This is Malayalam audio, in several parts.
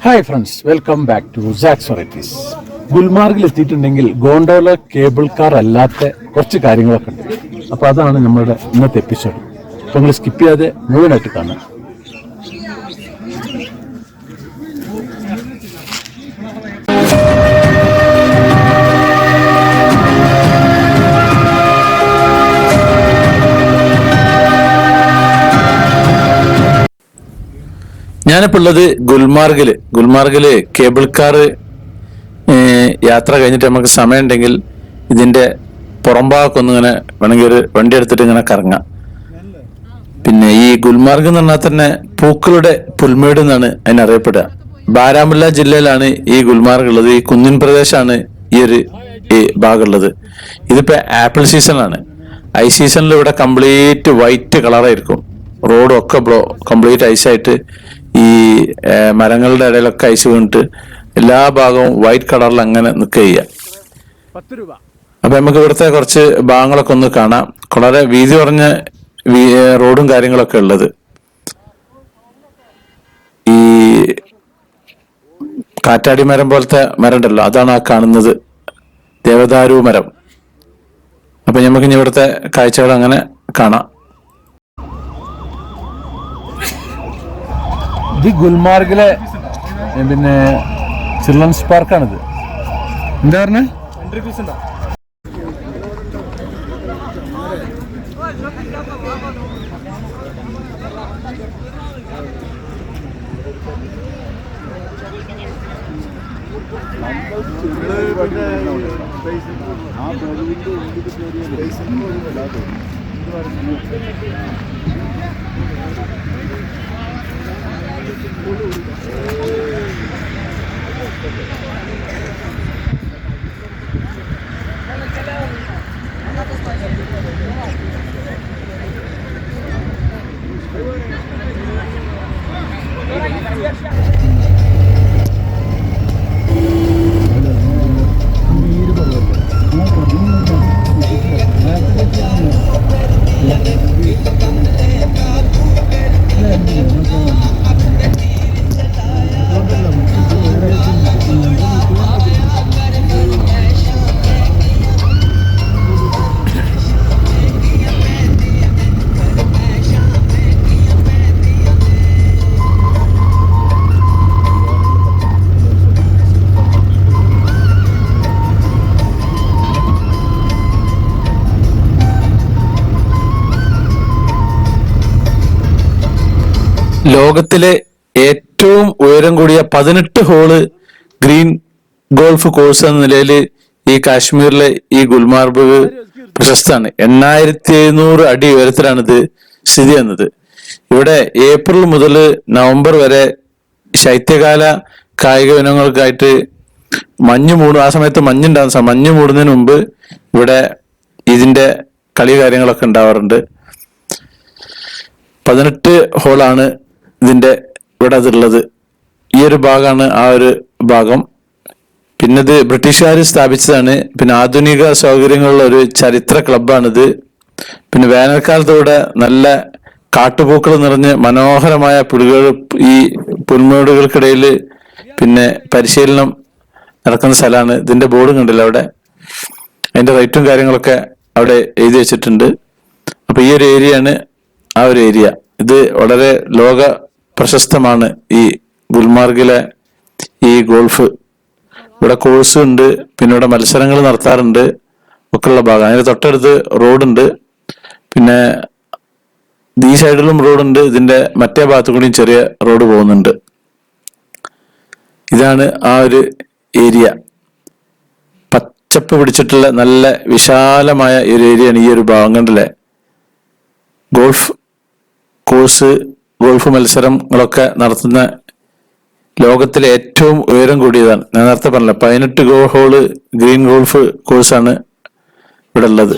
Hi friends, welcome back to Sax varieties. ഗുൽമാർഗിൽ എത്തിയിട്ടുണ്ടെങ്കിൽ ഗോണ്ടോല കേബിൾ കാർ അല്ലാത്ത കുറച്ച് കാര്യങ്ങളൊക്കെ ഉണ്ട്. അപ്പോൾ അതാണ് നമ്മുടെ ഇന്നത്തെ എപ്പിസോഡ്. അപ്പോൾ നിങ്ങൾ സ്കിപ്പ് ചെയ്യാതെ മുഴുവനായിട്ട് കാണാം. ഞാനിപ്പോൾ ഉള്ളത് ഗുൽമാർഗില് കേബിൾ കാർ യാത്ര കഴിഞ്ഞിട്ട് നമുക്ക് സമയം ഉണ്ടെങ്കിൽ ഇതിന്റെ പുറംഭാഗമൊക്കെ ഒന്നിങ്ങനെ വേണമെങ്കിൽ ഒരു വണ്ടി എടുത്തിട്ട് ഇങ്ങനെ കറങ്ങാം. പിന്നെ ഈ ഗുൽമാർഗ് എന്ന് പറഞ്ഞാൽ തന്നെ പൂക്കളുടെ പുൽമേട് എന്നാണ് അതിനറിയപ്പെടുക. ബാരാമുല്ല ജില്ലയിലാണ് ഈ ഗുൽമാർഗ് ഉള്ളത്. ഈ കുന്നിൻ പ്രദേശമാണ് ഈ ഭാഗമുള്ളത്. ഇതിപ്പോ ആപ്പിൾ സീസണാണ്. ഐ സീസണിൽ ഇവിടെ കംപ്ലീറ്റ് വൈറ്റ് കളറായിരിക്കും. റോഡും ഒക്കെ കംപ്ലീറ്റ് ഐസായിട്ട് ഈ മരങ്ങളുടെ ഇടയിലൊക്കെ ഐസ് വീണിട്ട് എല്ലാ ഭാഗവും വൈറ്റ് കളറിൽ അങ്ങനെ നിൽക്കുക ചെയ്യുക. അപ്പൊ നമുക്ക് ഇവിടുത്തെ കുറച്ച് ഭാഗങ്ങളൊക്കെ ഒന്ന് കാണാം. വളരെ വീതി കുറഞ്ഞ റോഡും കാര്യങ്ങളൊക്കെ ഉള്ളത്. ഈ കാറ്റാടി മരം പോലത്തെ മരം ഉണ്ടല്ലോ, അതാണ് ആ കാണുന്നത്, ദേവദാരു മരം. അപ്പൊ നമുക്ക് ഇനി ഇവിടുത്തെ കാഴ്ചകൾ അങ്ങനെ കാണാം. ഇത് ഗുൽമാർഗിലെ പിന്നെ ചിൽഡ്രൻസ് പാർക്കാണിത്. എന്താ പറഞ്ഞ ലോകത്തിലെ ഏറ്റവും ഉയരം കൂടിയ 18 ഹോള് ഗ്രീൻ ഗോൾഫ് കോഴ്സ് എന്ന നിലയിൽ ഈ കാശ്മീരിലെ ഈ ഗുൽമാർഗ് പ്രശസ്തമാണ്. 8700 അടി ഉയരത്തിലാണ് ഇത് സ്ഥിതി ചെയ്യുന്നത്. ഇവിടെ ഏപ്രിൽ മുതൽ നവംബർ വരെ ശൈത്യകാല കായിക വിനോദങ്ങൾക്കായിട്ട് മഞ്ഞ് മൂടും. ആ സമയത്ത് മഞ്ഞുണ്ടാകുന്ന മഞ്ഞ് മൂടുന്നതിന് മുമ്പ് ഇവിടെ ഇതിന്റെ കളി കാര്യങ്ങളൊക്കെ ഉണ്ടാവാറുണ്ട്. 18 ഹോളാണ് ഇതിന്റെ ഇവിടെ അതുള്ളത്. ഈ ഒരു ഭാഗമാണ് ആ ഒരു ഭാഗം. പിന്നെ ഇത് ബ്രിട്ടീഷുകാർ സ്ഥാപിച്ചതാണ്. പിന്നെ ആധുനിക സൗകര്യങ്ങളുള്ള ഒരു ചരിത്ര ക്ലബ്ബാണിത്. പിന്നെ വേനൽക്കാലത്തൂടെ നല്ല കാട്ടുപൂക്കൾ നിറഞ്ഞ് മനോഹരമായ ഈ പുൽമേടുകൾക്കിടയിൽ പിന്നെ പരിശീലനം നടക്കുന്ന സ്ഥലമാണ്. ഇതിന്റെ ബോർഡ് കണ്ടില്ല അവിടെ, അതിന്റെ റേറ്റും കാര്യങ്ങളൊക്കെ അവിടെ എഴുതി വെച്ചിട്ടുണ്ട്. അപ്പൊ ഈ ഒരു ഏരിയയാണ് ആ ഒരു ഏരിയ. ഇത് വളരെ ലോക പ്രശസ്തമാണ് ഈ ഗുൽമാർഗിലെ ഈ ഗോൾഫ്. ഇവിടെ കോഴ്സ് ഉണ്ട്, പിന്നെ ഇവിടെ മത്സരങ്ങൾ നടത്താറുണ്ട് ഒക്കെയുള്ള ഭാഗം. അതിന് തൊട്ടടുത്ത് റോഡുണ്ട്. പിന്നെ ഈ സൈഡിലും റോഡുണ്ട്. ഇതിന്റെ മറ്റേ ഭാഗത്തു കൂടിയും ചെറിയ റോഡ് പോകുന്നുണ്ട്. ഇതാണ് ആ ഒരു ഏരിയ. പച്ചപ്പ് പിടിച്ചിട്ടുള്ള നല്ല വിശാലമായ ഒരു ഏരിയയാണ് ഈ ഒരു ഭാഗം. കണ്ടില്ലേ, ഗോൾഫ് കോഴ്സ്, ഗോൾഫ് മത്സരങ്ങളൊക്കെ നടത്തുന്ന ലോകത്തിലെ ഏറ്റവും ഉയരം കൂടിയതാണ്. ഞാൻ നേരത്തെ പറഞ്ഞില്ല, 18 ഹോള് ഗ്രീൻ ഗോൾഫ് കോഴ്സാണ് ഇവിടെ ഉള്ളത്.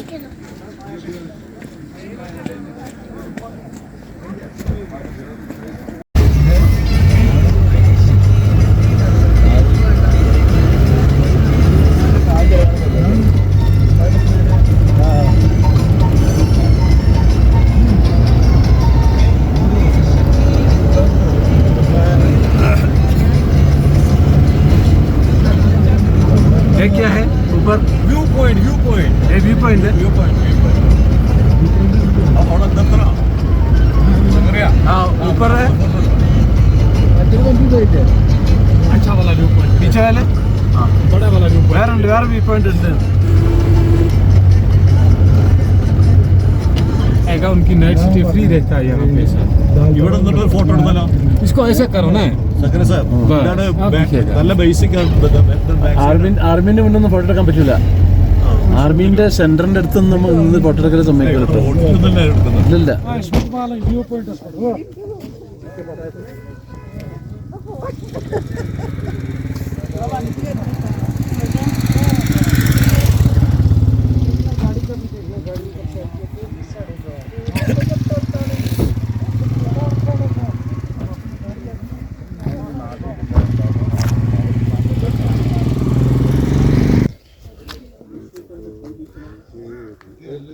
पॉइंट है हाँ ऊपर है अच्छा वाला व्यू पॉइंट पीछे वाले हाँ बड़ा वाला व्यू पॉइंट വേറെ വ്യൂ पॉइंट ഉണ്ട് ऐसा उनकी नाइट स्टे फ्री रहता है यहाँ पे सर ഇവിടെ നിന്നിട്ട് ഒരു ഫോട്ടോ എടുത്താലോ इसको ऐसा करो ना സക്കര സാർ ഇതാണ് നല്ല ബേസിക് ആർമിന്റെ മുന്നൊന്നും ഫോട്ടോ എടുക്കാൻ പറ്റില്ല ആർമിന്റെ സെന്ററിന്റെ അടുത്ത് നിന്ന് ഫോട്ടോ എടുക്കാൻ സമ്മതിക്കല്ലോ ഇല്ല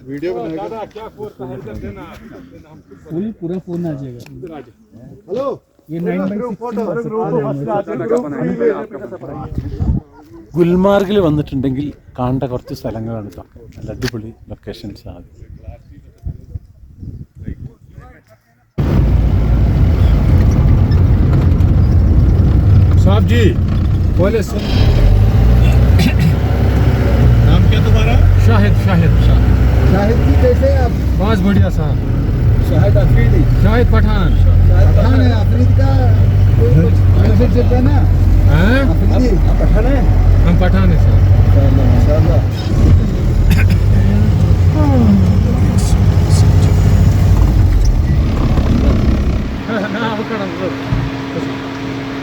वीडियो पूरा फोन आ जाएगा हेलो ये 9/16 ഗുൽമാർഗിൽ വന്നിട്ടുണ്ടെങ്കിൽ കാണേണ്ട കുറച്ച് സ്ഥലങ്ങളാണ് ഇതൊക്കെ നല്ല അടിപൊളി ലൊക്കേഷൻസ് ആണ് साहब जी बोले नाम क्या तुम्हारा शाहिद शाहिद शाहिद जी कैसे हैं आप? बहुत बढ़िया साहब शाहिद अफरीदी शाहिद पठान पठान है अफरीद का मैसेज देता है ना हैं अफरीदी आप पठान है हम पठान है साहब माशाल्लाह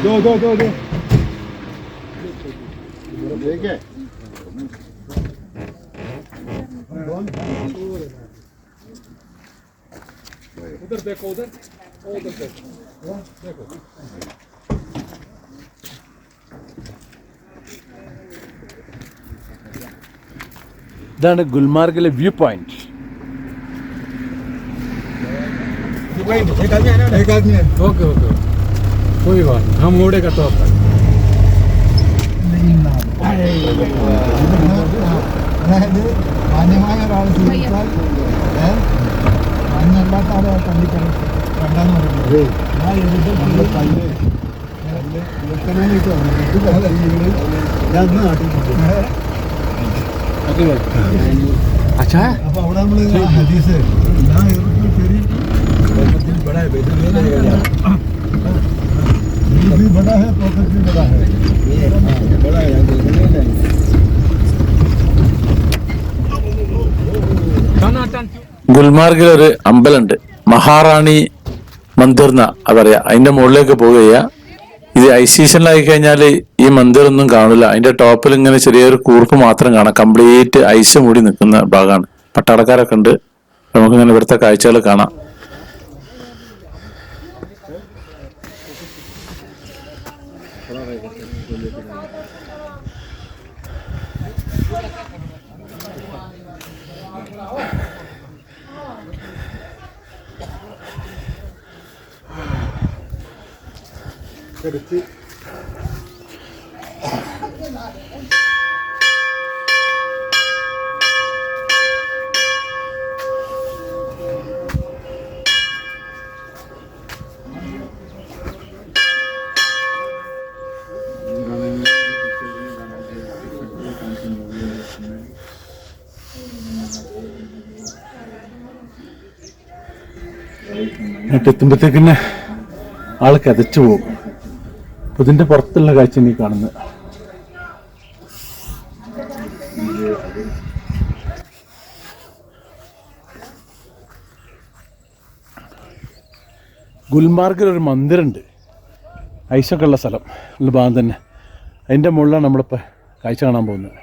दो देखे उधर देखो उधर देखो ഇതാണ് ഗുൽമാർഗിലെ വ്യൂ പോയിന്റ് एक आदमी है ओके ओके कोई बात नहीं हम मोड़े का टॉप അതായത് മാന്യമായ ഒരാൾ ചോദിച്ചാൽ മാന്യമല്ലാത്ത ആളെ കണ്ടിക്കാൻ വേണ്ടെന്ന് പറയുന്നത് ആ अच्छा അപ്പൊ അവിടെ നമ്മള് ഹദീസ് ഞാൻ കയറി बड़ा है बेटा भी बड़ा है पॉकेट भी बड़ा है बड़ा है ഗുൽമാർഗിൽ ഒരു അമ്പലമുണ്ട് മഹാറാണി മന്ദിർ എന്നാ പറയാ അതിന്റെ മുകളിലേക്ക് പോവുകയ്യ ഇത് ഐസ് സീസണിലായി കഴിഞ്ഞാൽ ഈ മന്ദിർ ഒന്നും കാണില്ല അതിന്റെ ടോപ്പിൽ ഇങ്ങനെ ചെറിയൊരു കൂർപ്പ് മാത്രം കാണാം കംപ്ലീറ്റ് ഐസ് മൂടി നിൽക്കുന്ന ഭാഗമാണ് പട്ടാളക്കാരൊക്കെ ഉണ്ട് നമുക്കിങ്ങനെ ഇവിടുത്തെ കാഴ്ചകൾ കാണാം എത്തുമ്പോഴത്തേക്കിന് ആൾ കതച്ചു പോകും. അപ്പൊ ഇതിന്റെ പുറത്തുള്ള കാഴ്ച നീ കാണുന്നത്. ഗുൽമാർഗിൽ ഒരു മന്ദിരമുണ്ട്, ഐസൊക്കെ ഉള്ള സ്ഥലം ഉള്ള ഭാഗം തന്നെ. അതിൻ്റെ മുകളിലാണ് നമ്മളിപ്പോൾ കാഴ്ച കാണാൻ പോകുന്നത്.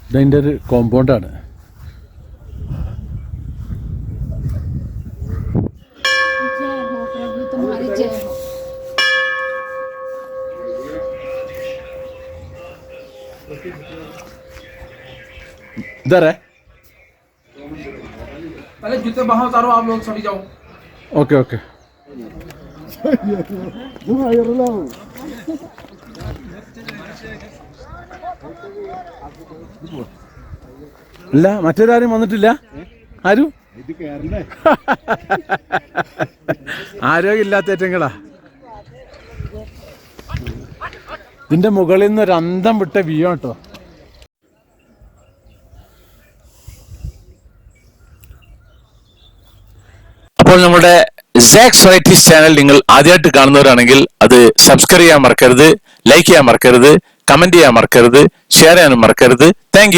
ഇതതിൻ്റെ ഒരു കോമ്പൗണ്ടാണ്. इधर है पहले जूते बाहर उतारो आप लोग सभी जाओ ഓക്കെ ഓക്കെ ഇല്ല മറ്റൊരാരും വന്നിട്ടില്ല ആരും ആരോഗ്യമില്ലാത്ത ഏറ്റങ്ങളാ ഇതിന്റെ മുകളിൽ നിന്ന് ഒരു അന്തം വിട്ട വ്യൂ കേട്ടോ. അപ്പോൾ നമ്മുടെ സാക്സ് വെറൈറ്റീസ് ചാനൽ നിങ്ങൾ ആദ്യമായിട്ട് കാണുന്നവരാണെങ്കിൽ അത് സബ്സ്ക്രൈബ് ചെയ്യാൻ മറക്കരുത്, ലൈക്ക് ചെയ്യാൻ മറക്കരുത്, കമന്റ് ചെയ്യാൻ മറക്കരുത്, ഷെയർ ചെയ്യാനും മറക്കരുത്. താങ്ക്